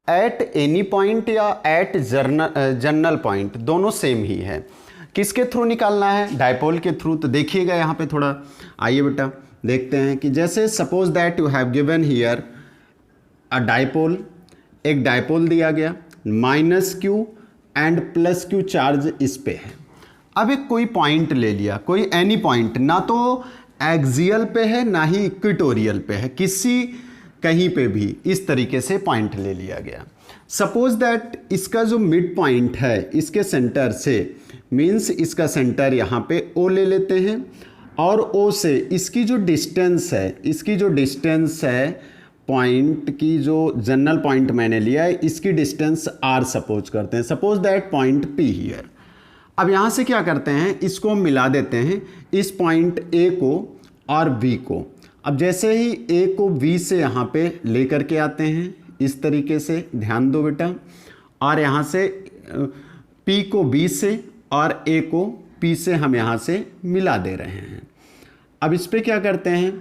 Eight any point या eight general point दोनों same ही है। किसके थ्रू निकालना है? डायपोल के थ्रू। तो देखिएगा यहाँ पे थोड़ा, आइए बेटा देखते हैं कि जैसे suppose that you have given here a dipole, एक डायपोल दिया गया, minus q and plus Q charge इस पे है। अब एक कोई पॉइंट ले लिया, कोई एनी पॉइंट, ना तो एक्सियल पे है ना ही इक्वेटोरियल पे है, किसी कहीं पे भी इस तरीके से पॉइंट ले लिया गया। सपोज दैट इसका जो मिड पॉइंट है इसके सेंटर से, मीन्स इसका सेंटर यहाँ पे O ले लेते हैं और O से इसकी जो डिस्टेंस है, इसकी जो डिस्टेंस है पॉइंट की, जो जनरल पॉइंट मैंने लिया है इसकी डिस्टेंस R सपोज करते हैं। Suppose that point P here. अब यहाँ से क्या करते हैं, इसको हम मिला देते हैं, इस पॉइंट A को और V को। अब जैसे ही A को V से यहाँ पे लेकर के आते हैं इस तरीके से, ध्यान दो बेटा, और यहाँ से P को B से और A को P से हम यहाँ से मिला दे रहे हैं। अब इस पे क्या करते हैं,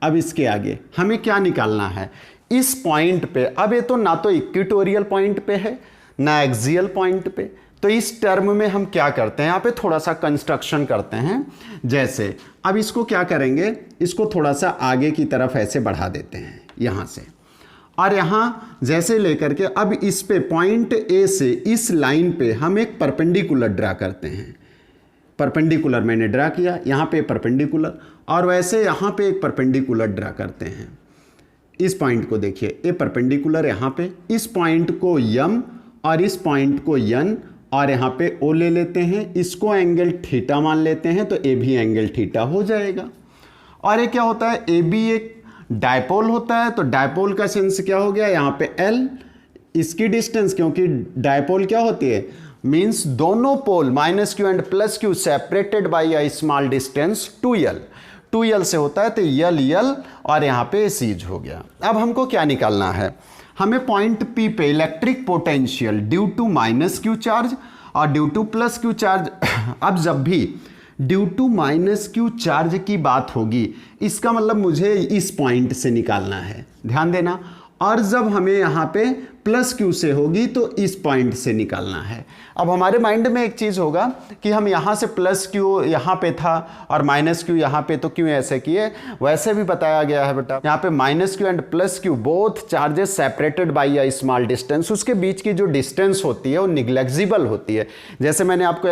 अब इसके आगे हमें क्या निकालना है, इस पॉइंट पे। अब ये तो ना तो इक्वेटोरियल पॉइंट पे है ना एक्सियल पॉइंट पे, तो इस टर्म में हम क्या करते हैं, यहाँ पे थोड़ा सा कंस्ट्रक्शन करते हैं। जैसे अब इसको क्या करेंगे, इसको थोड़ा सा आगे की तरफ ऐसे बढ़ा देते हैं यहाँ से, और यहाँ जैसे लेकर के अब इस पे पॉइंट ए से इस लाइन पे हम एक परपेंडिकुलर ड्रा करते हैं। परपेंडिकुलर मैंने ड्रा किया, यहाँ पे परपेंडिकुलर, और वैसे यहाँ पे एक परपेंडिकुलर ड्रा करते हैं। इस पॉइंट को देखिए, ये परपेंडिकुलर यहाँ पे, इस पॉइंट को यम और इस पॉइंट को यन, और यहाँ पे O ले लेते हैं, इसको एंगल थीटा मान लेते हैं, तो ए भी एंगल थीटा हो जाएगा। और ये क्या होता है, ए बी एक डायपोल होता है, तो डायपोल का सेंस क्या हो गया, यहाँ पे L इसकी डिस्टेंस, क्योंकि डायपोल क्या होती है, मीन्स दोनों pole minus q and plus q separated by a small distance 2L, 2L से होता है, तो L और यहाँ पे सीज हो गया। अब हमको क्या निकालना है, हमें पॉइंट P पे electric potential due to minus Q charge और due to plus Q charge. अब जब भी due to minus Q charge की बात होगी, इसका मतलब मुझे इस पॉइंट से निकालना है, ध्यान देना। और जब हमें यहाँ पे प्लस क्यू से होगी तो इस पॉइंट से निकालना है। अब हमारे माइंड में एक चीज़ होगा कि हम यहाँ से प्लस क्यू यहाँ पे था और माइनस क्यू यहाँ पे, तो क्यों ऐसे किए, वैसे भी बताया गया है बेटा। यहाँ पे minus q and plus Q both charges separated by a small distance, उसके बीच की जो डिस्टेंस होती है वो निग्लेक्जिबल होती है। जैसे मैंने आपको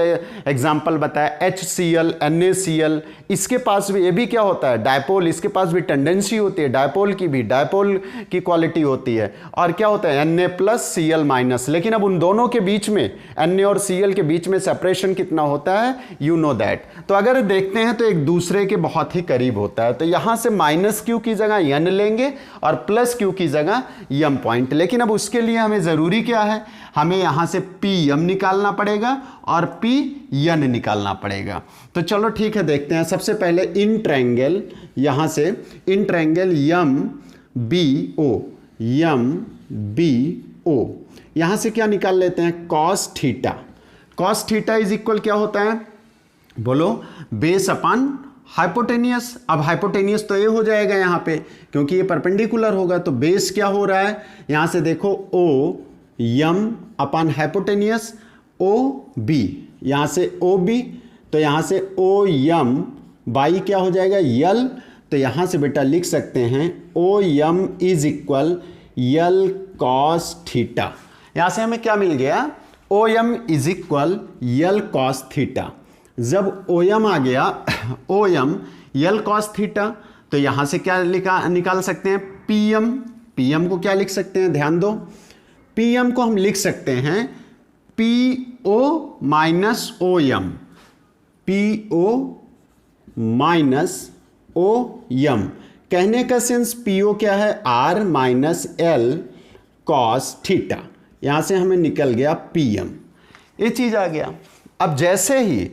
एग्जाम्पल बताया HCl NaCl, इसके पास भी, ये भी क्या होता है डायपोल, इसके पास भी टेंडेंसी होती है, डायपोल की भी, डायपोल की क्वालिटी होती है। और क्या होता है Na प्लस Cl माइनस, लेकिन अब उन दोनों के बीच में, Na और Cl के बीच में सेपरेशन कितना होता है, यू नो दैट। तो अगर देखते हैं तो एक दूसरे के बहुत ही करीब होता है, तो यहां से माइनस क्यू की जगह यन लेंगे और प्लस क्यू की जगह यम पॉइंट। लेकिन अब उसके लिए हमें जरूरी क्या है, हमें यहां से पी यम निकालना पड़ेगा और पी यन निकालना पड़ेगा। तो चलो ठीक है, देखते हैं। सबसे पहले इन ट्रायंगल, यहां से in triangle M B O, M B O, यहां से क्या निकाल लेते हैं, cos theta. Cos theta is equal क्या होता है, बोलो, बेस अपॉन हाइपोटेनियस। अब हाइपोटेनियस तो ये हो जाएगा यहाँ पे, क्योंकि ये परपेंडिकुलर होगा, तो बेस क्या हो रहा है, यहां से देखो ओ यम अपॉन हाइपोटेनियस ओ बी, यहां से ओ बी, तो यहां से ओ यम बाई क्या हो जाएगा यल, तो यहां से बेटा लिख सकते हैं O M is equal L cos theta. यहां से हमें क्या मिल गया, O M is equal L cos theta. जब ओ एम आ गया O M L cos theta, तो यहां से क्या निकाल सकते हैं, पी एम। पी एम को क्या लिख सकते हैं, ध्यान दो, पी एम को हम लिख सकते हैं P O minus O M, P O minus O M. कहने का सेंस पी ओ क्या है, R minus L cos theta. यहां से हमें निकल गया पी एम, ये चीज आ गया। अब जैसे ही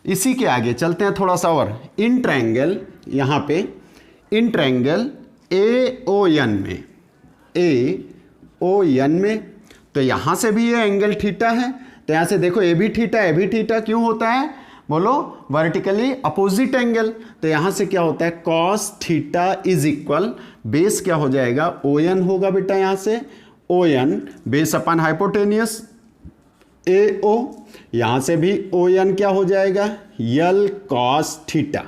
इसी के आगे चलते हैं थोड़ा सा और, इन ट्रायंगल, यहां पे in triangle A O N में, ए ओ एन में, तो यहां से भी ये एंगल थीटा है, तो यहां से देखो ए भी थीटा क्यों होता है, बोलो, वर्टिकली अपोजिट एंगल। तो यहां से क्या होता है, cos theta is equal, base क्या हो जाएगा, ओ एन होगा बेटा, यहां से ओ एन बेस अपन हाइपोटेनियस ए ओ, यहाँ से भी ओ एन क्या हो जाएगा यल कॉस थीटा,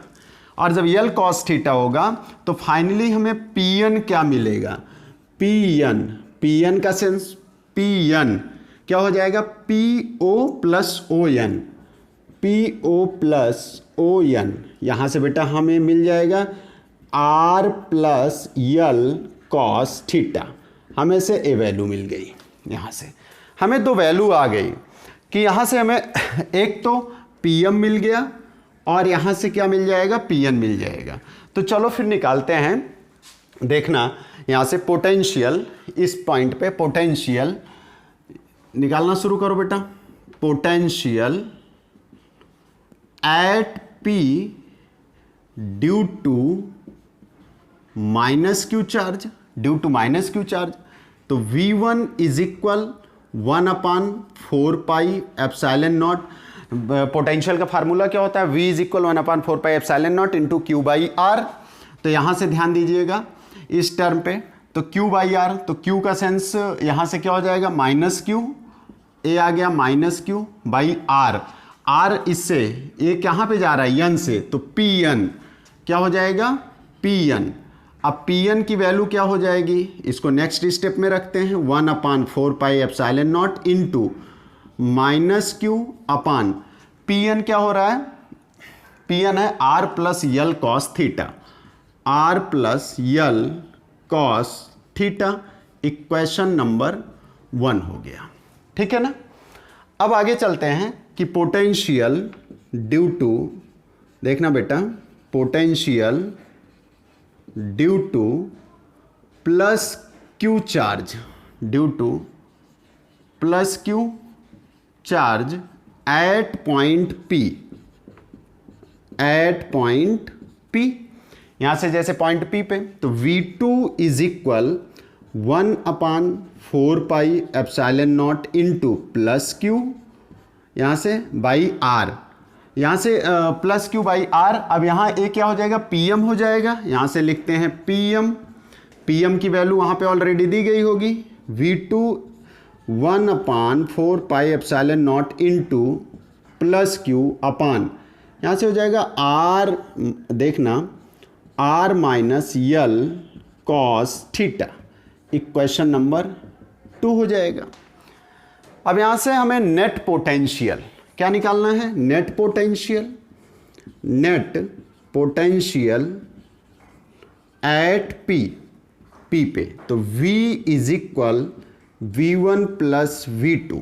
और जब यल कॉस थीटा होगा तो फाइनली हमें पी एन क्या मिलेगा, पी एन का सेंस पी एन क्या हो जाएगा P O plus O N, P O plus O N, यहाँ से बेटा हमें मिल जाएगा R plus L cos theta, हमें से ए वैल्यू मिल गई। यहाँ से हमें दो वैल्यू आ गई कि यहाँ से हमें एक तो पी एम मिल गया और यहाँ से क्या मिल जाएगा पी एन मिल जाएगा। तो चलो फिर निकालते हैं, देखना यहाँ से पोटेंशियल, इस पॉइंट पे पोटेंशियल निकालना शुरू करो बेटा। Potential at P due to minus Q charge, due to minus Q charge, तो V1 is equal 1/4 pi epsilon naught. Potential का फार्मूला क्या होता है, V is equal 1/4 pi epsilon naught into Q by R. तो यहाँ से ध्यान दीजिएगा इस टर्म पे, तो Q बाई आर, तो Q का सेंस यहाँ से क्या हो जाएगा माइनस क्यू, ए आ गया minus Q by R, R इससे ये कहाँ पे जा रहा है एन से, तो पी एन क्या हो जाएगा पी एन। अब पी एन की वैल्यू क्या हो जाएगी, इसको नेक्स्ट स्टेप में रखते हैं 1/4 pi epsilon naught into minus Q upon P N क्या हो रहा है, पी एन है R plus L cos theta, R plus L cos theta, equation number 1 हो गया, ठीक है ना। अब आगे चलते हैं कि पोटेंशियल ड्यू टू, देखना बेटा potential due to plus Q charge, due to plus Q charge at point P, at point P, यहां से जैसे पॉइंट पी पे, तो V2 is equal 1/4 pi epsilon naught into plus Q, यहाँ से by are, यहाँ से प्लस क्यू बाई आर। अब यहाँ ए क्या हो जाएगा पीएम हो जाएगा, यहाँ से लिखते हैं पीएम, पीएम की वैल्यू वहाँ पे ऑलरेडी दी गई होगी, V2 1/4 pi epsilon naught into plus q upon, यहाँ से हो जाएगा आर, देखना R minus L cos theta, equation number 2 हो जाएगा। अब यहाँ से हमें नेट पोटेंशियल क्या निकालना है, net potential, net potential at P, P पे, तो V is equal V1 plus V2,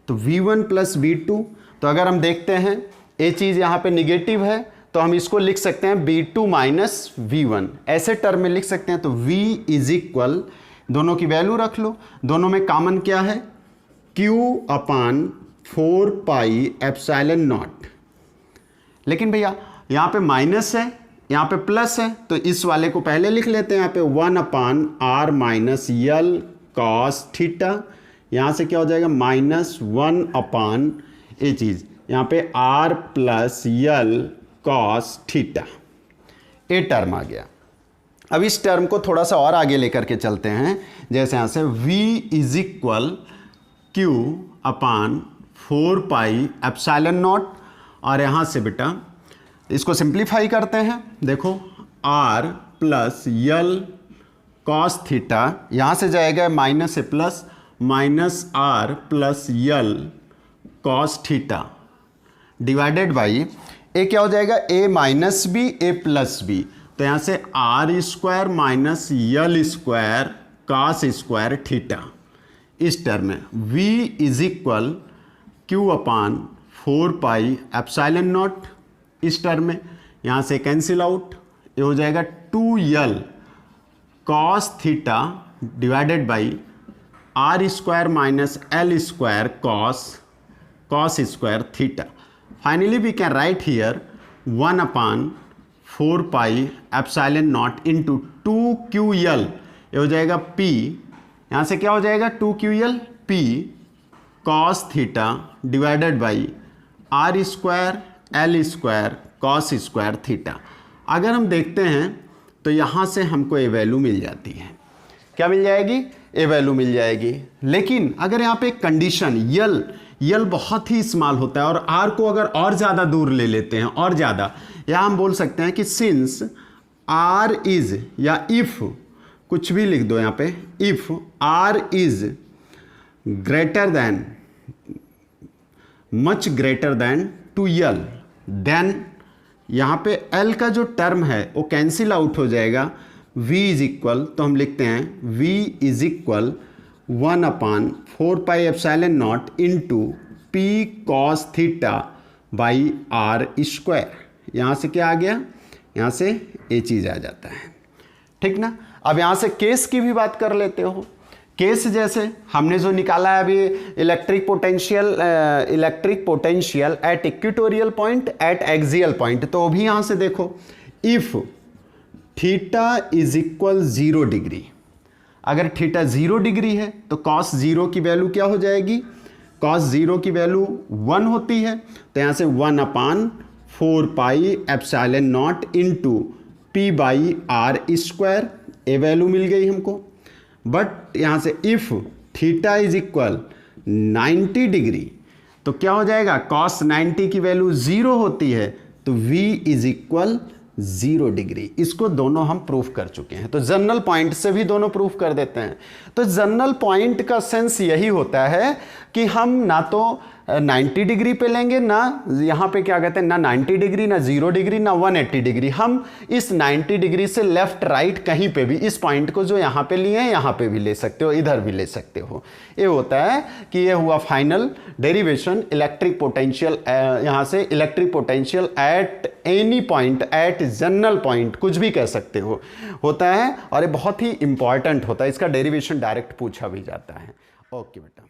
तो V1 प्लस V2, तो अगर हम देखते हैं ये चीज़ यहाँ पे निगेटिव है तो हम इसको लिख सकते हैं V2 माइनस V1, ऐसे टर्म में लिख सकते हैं। तो V इज इक्वल, दोनों की वैल्यू रख लो, दोनों में कॉमन क्या है Q upon 4 pi epsilon not, लेकिन भैया यहाँ पे माइनस है यहाँ पे प्लस है, तो इस वाले को पहले लिख लेते हैं, यहाँ पे 1/r minus L cos theta, यहाँ से क्या हो जाएगा -1/, ये चीज़ यहाँ पे r plus L cos theta, ये टर्म आ गया। अब इस टर्म को थोड़ा सा और आगे लेकर के चलते हैं, जैसे यहाँ से V is equal Q upon 4 pi epsilon not, और यहाँ से बेटा इसको सिंप्लीफाई करते हैं, देखो r plus L cos theta, यहाँ से जाएगा माइनस से plus, minus r plus L cos theta divided by A क्या हो जाएगा a minus B A plus B, तो यहाँ से R square minus L square cos square theta, इस टर्म में V is equal Q upon 4 pi epsilon naught, इस term में यहाँ से कैंसिल आउट, ये हो जाएगा 2L cos theta divided by R square minus L square cos square theta. Finally we can write here 1/4 pi epsilon naught into 2QL, ये हो जाएगा P, यहाँ से क्या हो जाएगा 2QL P cos theta divided by R square L square cos square theta. अगर हम देखते हैं तो यहाँ से हमको ये वैल्यू मिल जाती है, क्या मिल जाएगी ए वैल्यू मिल जाएगी। लेकिन अगर यहाँ पे कंडीशन यल बहुत ही स्मॉल होता है और आर को अगर और ज़्यादा दूर ले लेते हैं और ज़्यादा, या हम बोल सकते हैं कि सिंस आर इज, या इफ कुछ भी लिख दो यहाँ पे, if R is greater than, much greater than two L, then यहाँ पे एल का जो टर्म है वो कैंसिल आउट हो जाएगा। v इज इक्वल, तो हम लिखते हैं v is equal 1/4πε0 into P cos theta by R square. यहाँ से क्या आ गया, यहाँ से ये चीज़ आ जाता है, ठीक ना। अब यहाँ से केस की भी बात कर लेते हो। केस जैसे हमने जो निकाला है अभी, electric potential at equatorial point eight axial point, तो भी यहाँ से देखो, if theta is equal 0 degree, अगर थीटा 0 डिग्री है तो कॉस 0 की वैल्यू क्या हो जाएगी, कॉस 0 की वैल्यू 1 होती है, तो यहाँ से 1/4πε0 into P by R square, a value मिल गई हमको। बट यहाँ से if theta is equal 90 degree, तो क्या हो जाएगा, कॉस 90 की वैल्यू 0 होती है, तो v इज इक्वल 0 डिग्री। इसको दोनों हम प्रूफ कर चुके हैं, तो जनरल पॉइंट से भी दोनों प्रूफ कर देते हैं। तो जनरल पॉइंट का सेंस यही होता है कि हम ना तो 90 डिग्री पे लेंगे, ना यहाँ पे क्या कहते हैं, ना 90 डिग्री, ना 0 डिग्री, ना 180 डिग्री। हम इस 90 डिग्री से लेफ्ट राइट कहीं पे भी इस पॉइंट को जो यहाँ पे लिए हैं यहाँ पे भी ले सकते हो, इधर भी ले सकते हो। ये होता है कि ये हुआ फाइनल डेरिवेशन इलेक्ट्रिक पोटेंशियल, यहाँ से electric potential at any point, at general point, कुछ भी कह सकते हो, होता है। और ये बहुत ही इंपॉर्टेंट होता है, इसका डेरिवेशन डायरेक्ट पूछा भी जाता है। ओके बेटा।